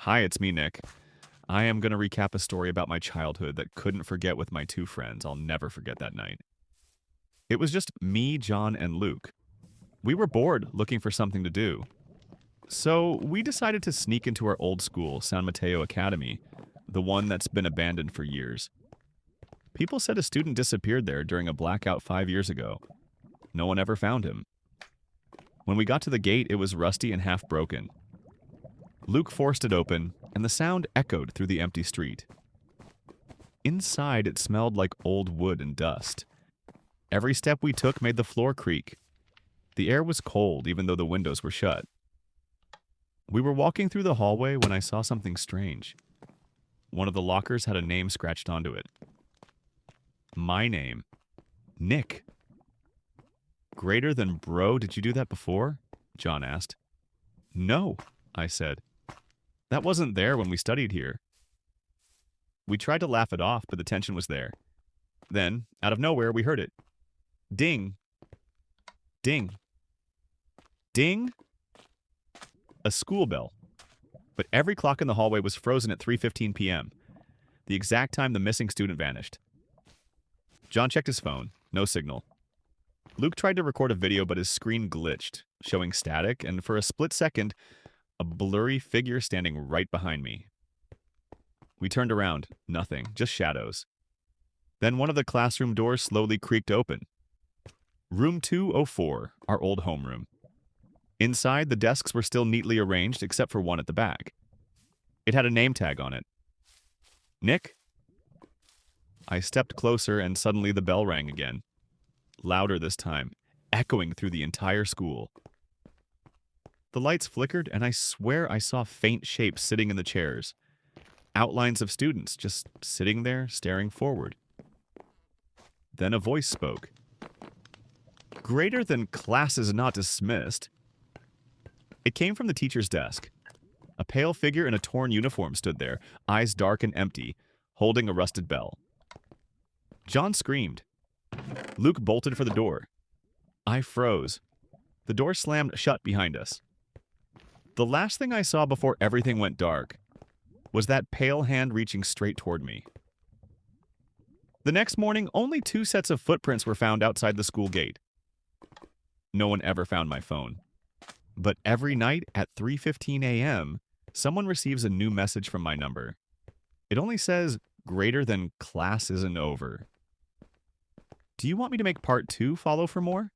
Hi, it's me, Nick. I am going to recap a story about my childhood that couldn't forget with my two friends. I'll never forget that night. It was just me, John, and Luke. We were bored looking for something to do. So we decided to sneak into our old school, San Mateo Academy, the one that's been abandoned for years. People said a student disappeared there during a blackout 5 years ago. No one ever found him. When we got to the gate, it was rusty and half broken. Luke forced it open, and the sound echoed through the empty street. Inside, it smelled like old wood and dust. Every step we took made the floor creak. The air was cold, even though the windows were shut. We were walking through the hallway when I saw something strange. One of the lockers had a name scratched onto it. My name. Nick. Greater than bro, did you do that before? John asked. No, I said. That wasn't there when we studied here. We tried to laugh it off, but the tension was there. Then, out of nowhere, we heard it. Ding. Ding. Ding. A school bell. But every clock in the hallway was frozen at 3:15 p.m., the exact time the missing student vanished. John checked his phone. No signal. Luke tried to record a video, but his screen glitched, showing static, and for a split second, a blurry figure standing right behind me. We turned around. Nothing. Just shadows. Then one of the classroom doors slowly creaked open. Room 204, our old homeroom. Inside, the desks were still neatly arranged, except for one at the back. It had a name tag on it. Nick? I stepped closer, and suddenly the bell rang again. Louder this time, echoing through the entire school. The lights flickered, and I swear I saw faint shapes sitting in the chairs. Outlines of students just sitting there, staring forward. Then a voice spoke. Greater than class is not dismissed. It came from the teacher's desk. A pale figure in a torn uniform stood there, eyes dark and empty, holding a rusted bell. John screamed. Luke bolted for the door. I froze. The door slammed shut behind us. The last thing I saw before everything went dark was that pale hand reaching straight toward me. The next morning, only 2 sets of footprints were found outside the school gate. No one ever found my phone. But every night at 3:15 a.m., someone receives a new message from my number. It only says, greater than class isn't over. Do you want me to make part 2 follow for more?